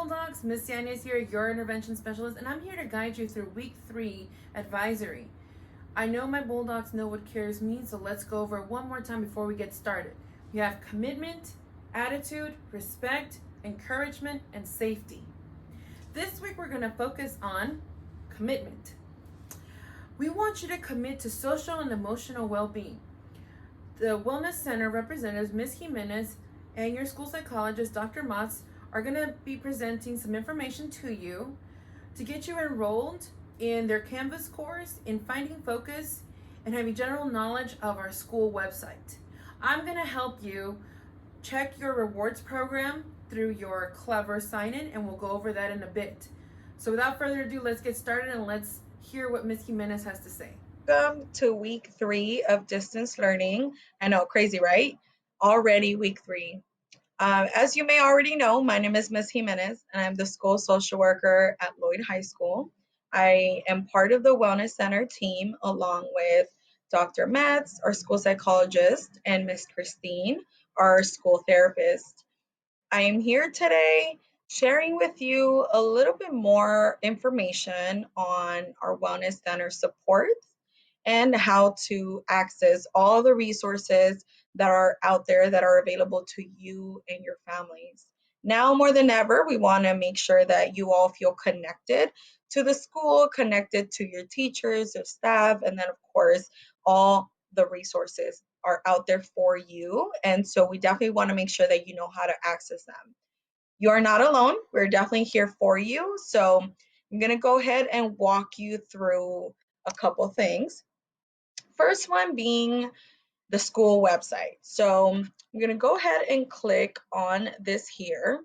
Bulldogs, Miss Seanez here, your intervention specialist, and I'm here to guide you through week 3 advisory. I know my Bulldogs know what cares means, so let's go over it one more time before we get started. We have commitment, attitude, respect, encouragement, and safety. This week we're going to focus on commitment. We want you to commit to social and emotional well-being. The Wellness Center representatives, Ms. Seanez, and your school psychologist, Dr. Motz, are going to be presenting some information to you to get you enrolled in their Canvas course in finding focus and having general knowledge of our school website. I'm going to help you check your rewards program through your Clever sign-in, and we'll go over that in a bit. So without further ado, let's get started and let's hear what Ms. Seanez has to say. Welcome to week 3 of distance learning. I know, crazy, right? Already week 3. As you may already know, my name is Ms. Seanez, and I'm the school social worker at Lloyde High School. I am part of the Wellness Center team along with Dr. Metz, our school psychologist, and Ms. Christine, our school therapist. I am here today sharing with you a little bit more information on our Wellness Center supports and how to access all the resources that are out there that are available to you and your families. Now more than ever, we want to make sure that you all feel connected to the school, connected to your teachers, your staff, and then of course, all the resources are out there for you. And so we definitely want to make sure that you know how to access them. You are not alone. We're definitely here for you. So I'm going to go ahead and walk you through a couple things. First one being the school website. So I'm going to go ahead and click on this here.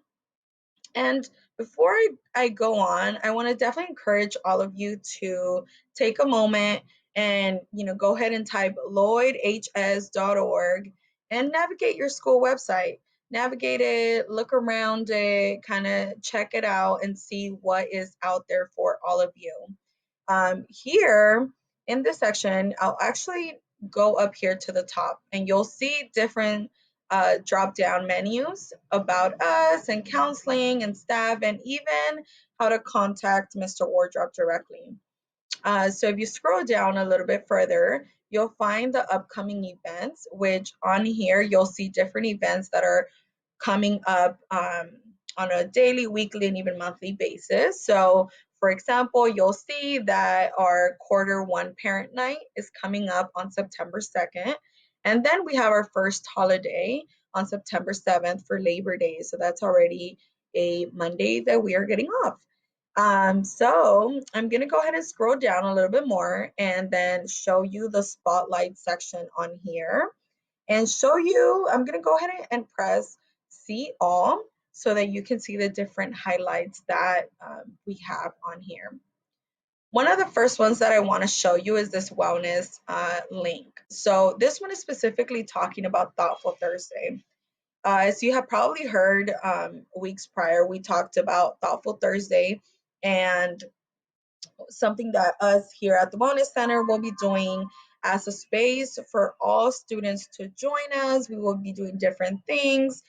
And before I go on, I want to definitely encourage all of you to take a moment and go ahead and type lloydhs.org and navigate your school website. Navigate it, look around it, kind of check it out and see what is out there for all of you. Here in this section, I'll actually go up here to the top and you'll see different drop down menus about us and counseling and staff and even how to contact Mr. Wardrop directly. So if you scroll down a little bit further, you'll find the upcoming events, which on here you'll see different events that are coming up on a daily, weekly, and even monthly basis. So for example, you'll see that our Q1 parent night is coming up on September 2nd. And then we have our first holiday on September 7th for Labor Day. So that's already a Monday that we are getting off. So I'm going to go ahead and scroll down a little bit more and then show you the spotlight section on here and show you, I'm going to go ahead and press see all so that you can see the different highlights that we have on here. One of the first ones that I want to show you is this wellness link. So this one is specifically talking about Thoughtful Thursday. As you have probably heard weeks prior, we talked about Thoughtful Thursday and something that us here at the Wellness Center will be doing as a space for all students to join us. We will be doing different things,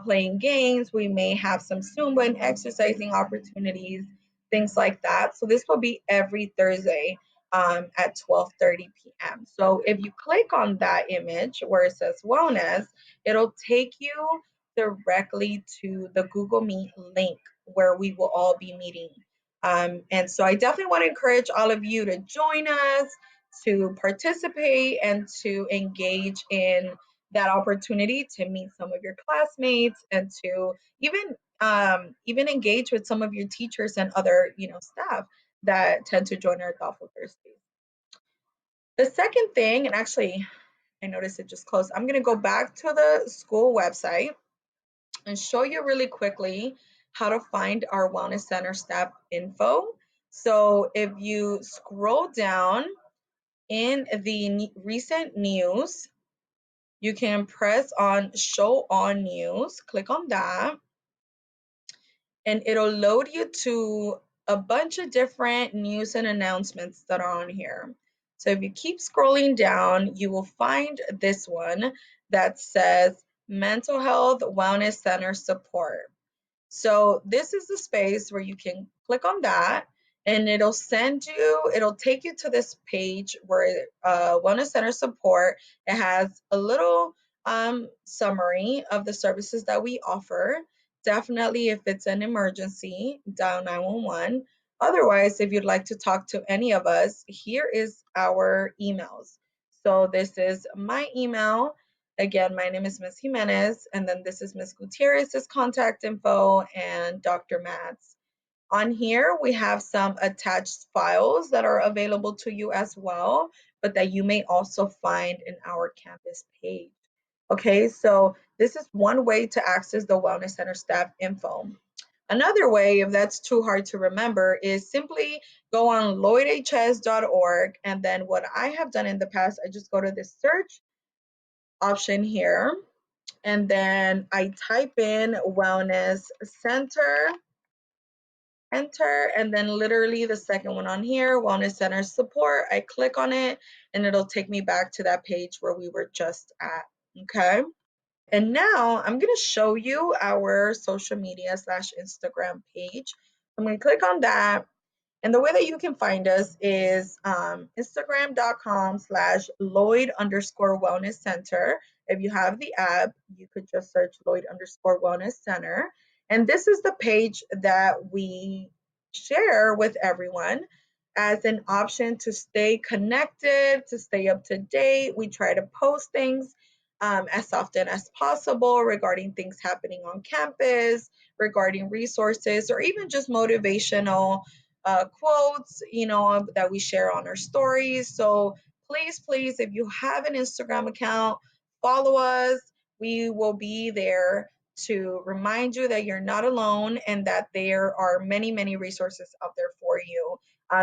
playing games. We may have some Zumba and exercising opportunities, things like that. So this will be every Thursday at 12:30 p.m. So if you click on that image where it says wellness, it'll take you directly to the Google Meet link where we will all be meeting. And so I definitely want to encourage all of you to join us, to participate, and to engage in that opportunity to meet some of your classmates and to even engage with some of your teachers and other staff that tend to join our Thoughtful Thursdays. The second thing, and actually I noticed it just closed, I'm going to go back to the school website and show you really quickly how to find our Wellness Center staff info. So if you scroll down in the recent news, you can press on show on news, click on that, and it'll load you to a bunch of different news and announcements that are on here. So if you keep scrolling down, you will find this one that says Mental Health Wellness Center Support. So this is the space where you can click on that, and it'll take you to this page where Wellness Center support. It has a little summary of the services that we offer. Definitely, if it's an emergency, dial 911. Otherwise, if you'd like to talk to any of us, here is our emails. So this is my email. Again, my name is Ms. Seanez, and then this is Ms. Gutierrez's contact info and Dr. Matt's. On here, we have some attached files that are available to you as well, but that you may also find in our Canvas page. Okay, so this is one way to access the Wellness Center staff info. Another way, if that's too hard to remember, is simply go on lloydhs.org, and then what I have done in the past, I just go to this search option here, and then I type in Wellness Center, enter, and then literally the second one on here, Wellness Center support, I click on it, and it'll take me back to that page where we were just at. Okay. And now I'm going to show you our social media / Instagram page. I'm going to click on that. And the way that you can find us is Instagram.com/Lloyde_Wellness Center. If you have the app, you could just search Lloyde_Wellness Center. And this is the page that we share with everyone as an option to stay connected, to stay up to date. We try to post things as often as possible regarding things happening on campus, regarding resources, or even just motivational quotes, that we share on our stories. So please, if you have an Instagram account, follow us. We will be there to remind you that you're not alone and that there are many resources out there for you.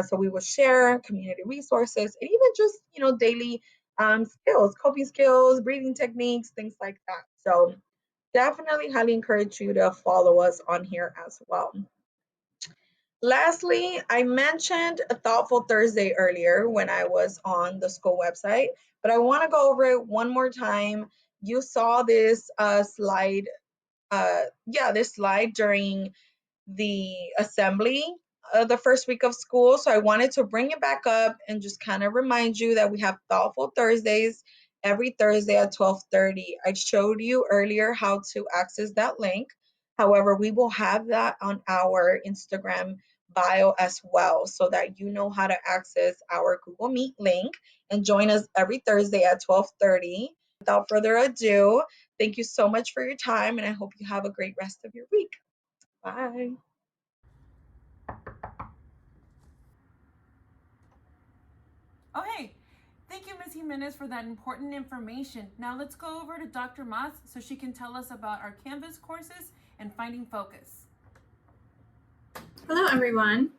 So we will share community resources and even just, daily skills, coping skills, breathing techniques, things like that. So definitely highly encourage you to follow us on here as well. Lastly, I mentioned a Thoughtful Thursday earlier when I was on the school website, but I want to go over it one more time. You saw this slide, this slide during the assembly the first week of school. So I wanted to bring it back up and just kind of remind you that we have Thoughtful Thursdays every Thursday at 12:30. I showed you earlier how to access that link. However, we will have that on our Instagram bio as well so that you know how to access our Google Meet link and join us every Thursday at 12:30. Without further ado, thank you so much for your time, and I hope you have a great rest of your week. Bye. Oh, hey, thank you, Ms. Jimenez, for that important information. Now let's go over to Dr. Moss so she can tell us about our Canvas courses and finding focus. Hello, everyone.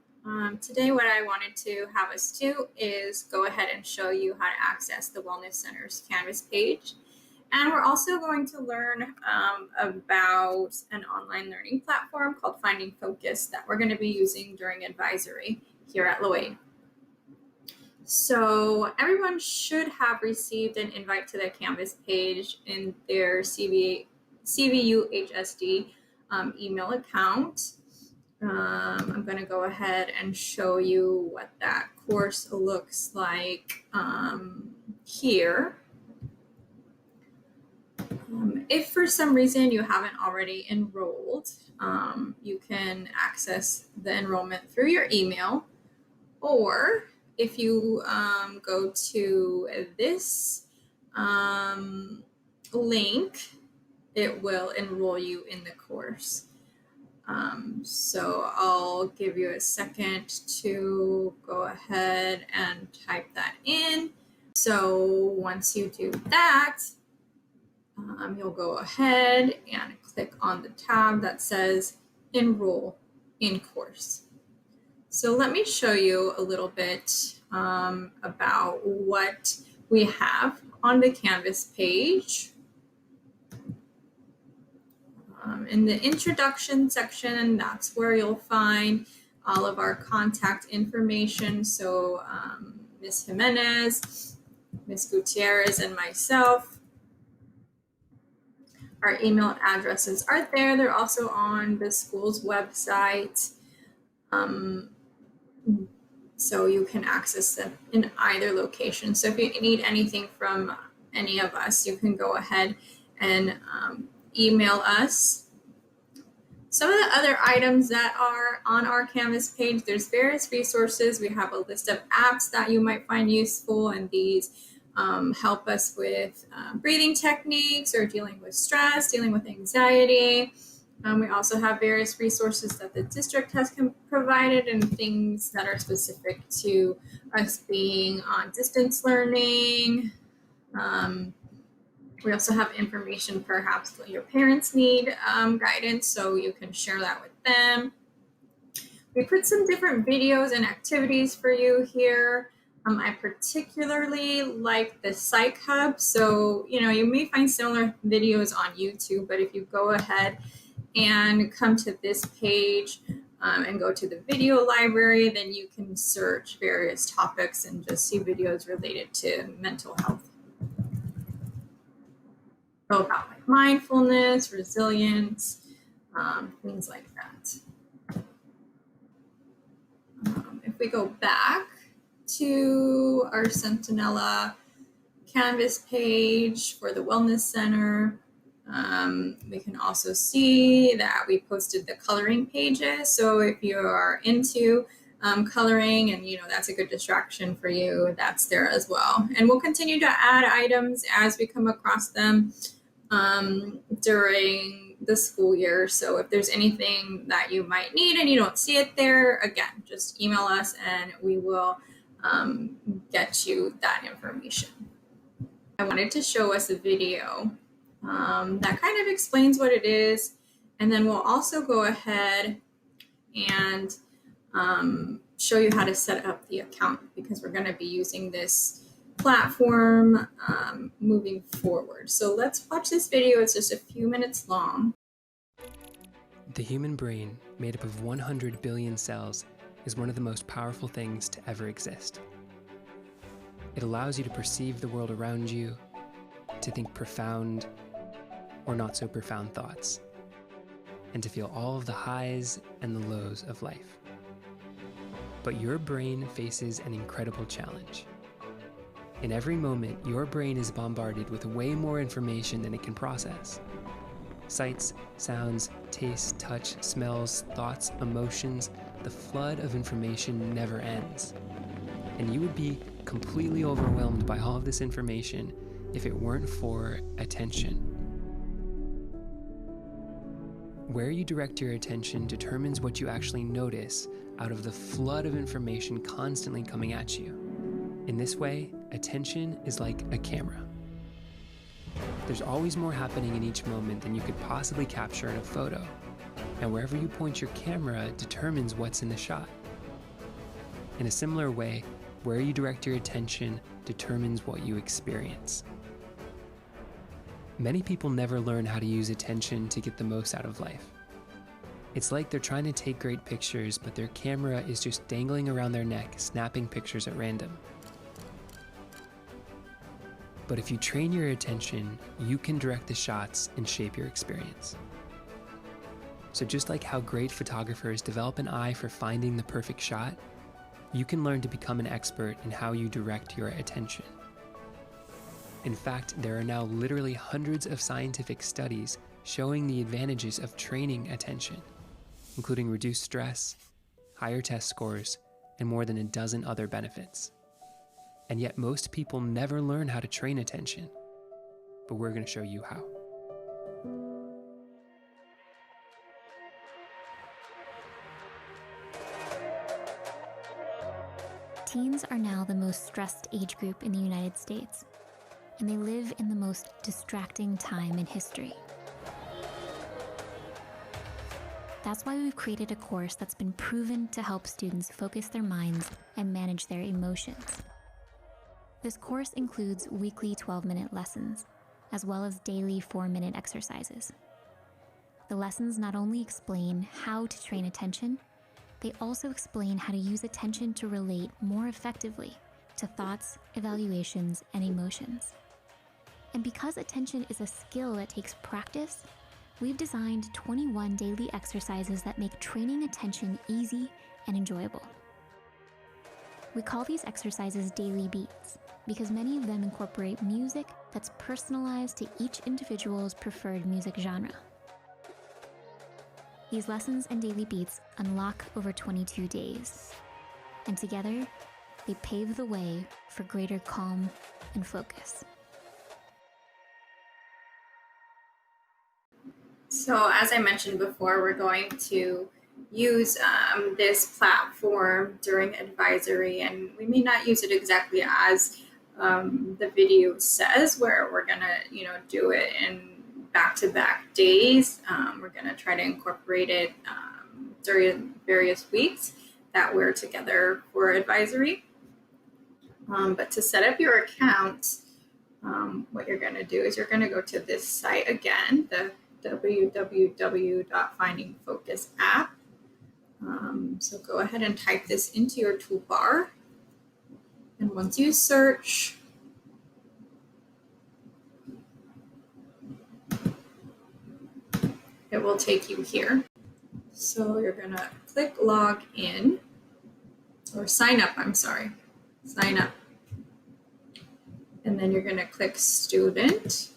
Today, what I wanted to have us do is go ahead and show you how to access the Wellness Center's Canvas page. And we're also going to learn about an online learning platform called Finding Focus that we're going to be using during advisory here at Lloyde. So everyone should have received an invite to the Canvas page in their CVU HSD email account. I'm going to go ahead and show you what that course looks like here. If for some reason you haven't already enrolled, you can access the enrollment through your email, or if you go to this link, it will enroll you in the course. So I'll give you a second to go ahead and type that in. So once you do that, you'll go ahead and click on the tab that says Enroll in Course. So let me show you a little bit about what we have on the Canvas page. In the introduction section, that's where you'll find all of our contact information. So Ms. Jimenez, Ms. Gutierrez, and myself Our email addresses are there. They're also on the school's website. So you can access them in either location. So if you need anything from any of us, you can go ahead and email us. Some of the other items that are on our Canvas page, there's various resources. We have a list of apps that you might find useful, and these help us with breathing techniques or dealing with stress, dealing with anxiety. We also have various resources that the district has provided and things that are specific to us being on distance learning. We also have information perhaps that your parents need guidance, so you can share that with them. We put some different videos and activities for you here. I particularly like the Psych Hub. So, you may find similar videos on YouTube, but if you go ahead and come to this page and go to the video library, then you can search various topics and just see videos related to mental health. So about like mindfulness, resilience, things like that. If we go back to our Centinela Canvas page for the Wellness Center, we can also see that we posted the coloring pages. So if you are into coloring and that's a good distraction for you, that's there as well. And we'll continue to add items as we come across them during the school year. So if there's anything that you might need and you don't see it there, again, just email us and we will get you that information. I wanted to show us a video that kind of explains what it is, and then we'll also go ahead and show you how to set up the account, because we're going to be using this platform moving forward. So let's watch this video. It's just a few minutes long. The human brain, made up of 100 billion cells, is one of the most powerful things to ever exist. It allows you to perceive the world around you, to think profound or not so profound thoughts, and to feel all of the highs and the lows of life. But your brain faces an incredible challenge. In every moment, your brain is bombarded with way more information than it can process. Sights, sounds, tastes, touch, smells, thoughts, emotions, the flood of information never ends. And you would be completely overwhelmed by all of this information if it weren't for attention. Where you direct your attention determines what you actually notice out of the flood of information constantly coming at you. In this way, attention is like a camera. There's always more happening in each moment than you could possibly capture in a photo, and wherever you point your camera determines what's in the shot. In a similar way, where you direct your attention determines what you experience. Many people never learn how to use attention to get the most out of life. It's like they're trying to take great pictures, but their camera is just dangling around their neck, snapping pictures at random. But if you train your attention, you can direct the shots and shape your experience. So just like how great photographers develop an eye for finding the perfect shot, you can learn to become an expert in how you direct your attention. In fact, there are now literally hundreds of scientific studies showing the advantages of training attention, including reduced stress, higher test scores, and more than a dozen other benefits. And yet most people never learn how to train attention, but we're going to show you how. Teens are now the most stressed age group in the United States, and they live in the most distracting time in history. That's why we've created a course that's been proven to help students focus their minds and manage their emotions. This course includes weekly 12-minute lessons, as well as daily 4-minute exercises. The lessons not only explain how to train attention, they also explain how to use attention to relate more effectively to thoughts, evaluations, and emotions. And because attention is a skill that takes practice, we've designed 21 daily exercises that make training attention easy and enjoyable. We call these exercises daily beats because many of them incorporate music that's personalized to each individual's preferred music genre. These lessons and daily beats unlock over 22 days, and together, they pave the way for greater calm and focus. So as I mentioned before, we're going to use this platform during advisory, and we may not use it exactly as the video says, where we're gonna do it in back-to-back days. We're gonna try to incorporate it during various weeks that we're together for advisory. But to set up your account, what you're gonna do is you're gonna go to this site again, the www.findingfocus app. So go ahead and type this into your toolbar. And once you search, it will take you here. So you're gonna click log in, or sign up, sign up. And then you're gonna click student.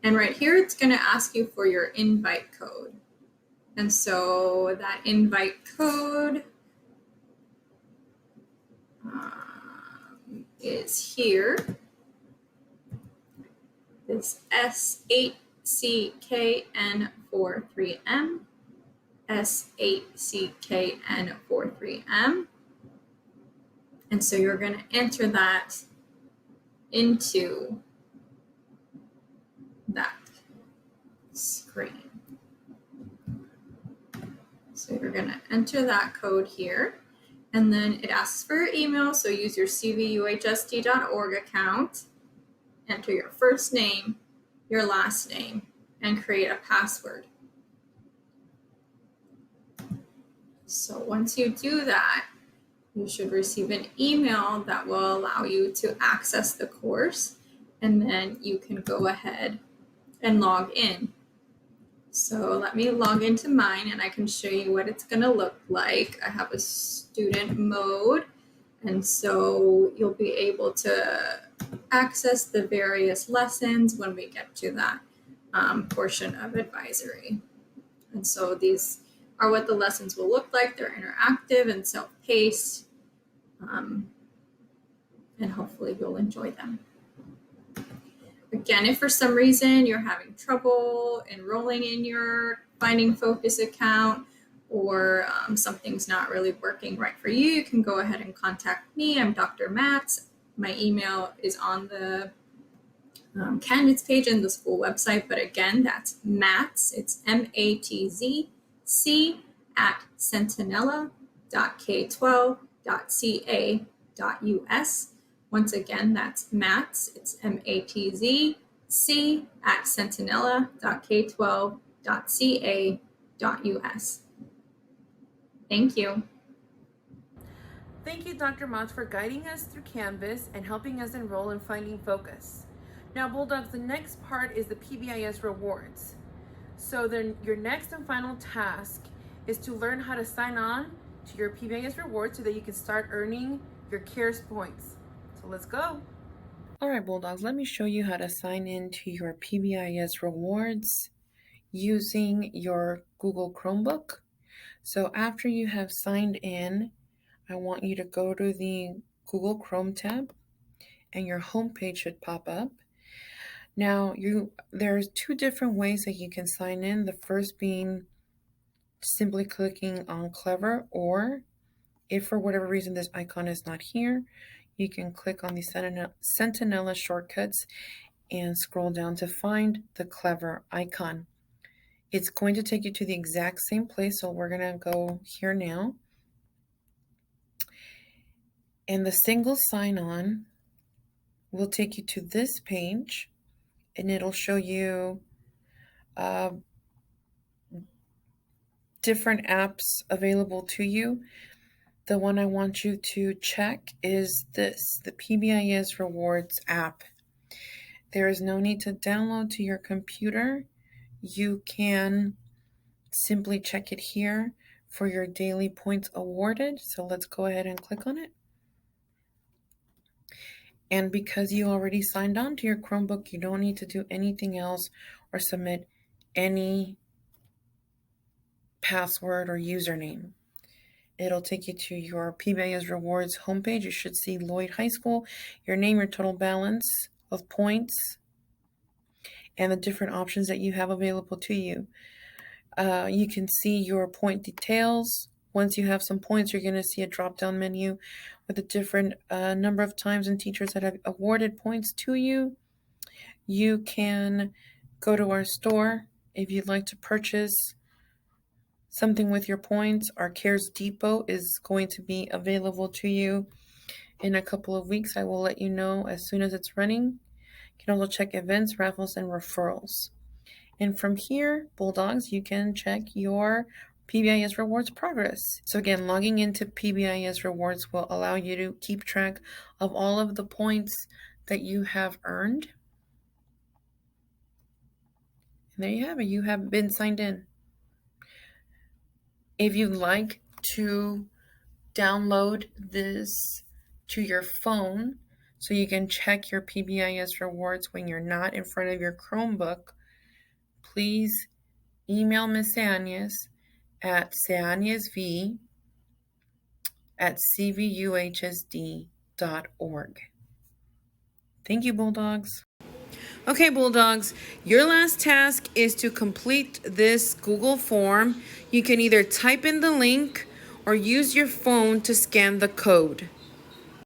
And right here, it's gonna ask you for your invite code. And so that invite code is here. This S8CKN43M, S8CKN43M. And so you're gonna enter that into that screen. So you're gonna enter that code here, and then it asks for your email. So use your cvuhst.org account, enter your first name, your last name, and create a password. So once you do that, you should receive an email that will allow you to access the course, and then you can go ahead and log in. So let me log into mine and I can show you what it's going to look like. I have a student mode, and so you'll be able to access the various lessons when we get to that portion of advisory. And so these are what the lessons will look like. They're interactive and self-paced, and hopefully you'll enjoy them. Again, if for some reason you're having trouble enrolling in your Finding Focus account, or something's not really working right for you, you can go ahead and contact me. I'm Dr. Matz. My email is on the candidates page in the school website, but again, that's Matz, it's MATZC @sentinella.k12.ca.us. Once again, that's Matz, it's MATZC @sentinella.k12.ca.us. Thank you. Thank you, Dr. Mott, for guiding us through Canvas and helping us enroll in Finding Focus. Now, Bulldogs, the next part is the PBIS rewards. So then your next and final task is to learn how to sign on to your PBIS rewards so that you can start earning your CARES points. So let's go. All right, Bulldogs, let me show you how to sign in to your PBIS rewards using your Google Chromebook. So after you have signed in, I want you to go to the Google Chrome tab and your home page should pop up. Now, there's two different ways that you can sign in. The first being simply clicking on Clever, or if for whatever reason this icon is not here, you can click on the Sentinella shortcuts and scroll down to find the Clever icon. It's going to take you to the exact same place, so we're going to go here now. And the single sign-on will take you to this page, and it'll show you different apps available to you. The one I want you to check is this, the PBIS Rewards app. There is no need to download to your computer. You can simply check it here for your daily points awarded. So let's go ahead and click on it. And because you already signed on to your Chromebook, you don't need to do anything else or submit any password or username. It'll take you to your PBIS Rewards homepage. You should see Lloyde High School, your name, your total balance of points, and the different options that you have available to you. You can see your point details. Once you have some points, you're going to see a drop-down menu with a different number of times and teachers that have awarded points to you. You can go to our store if you'd like to purchase something with your points. Our Cares Depot is going to be available to you in a couple of weeks. I will let you know as soon as it's running. You can also check events, raffles, and referrals. And from here, Bulldogs, you can check your PBIS Rewards progress. So again, logging into PBIS Rewards will allow you to keep track of all of the points that you have earned. And there you have it. You have been signed in. If you'd like to download this to your phone so you can check your PBIS Rewards when you're not in front of your Chromebook, please email Ms. Seanez at seanezv@cvuhsd.org. Thank you, Bulldogs. Okay, Bulldogs, your last task is to complete this Google form. You can either type in the link or use your phone to scan the code.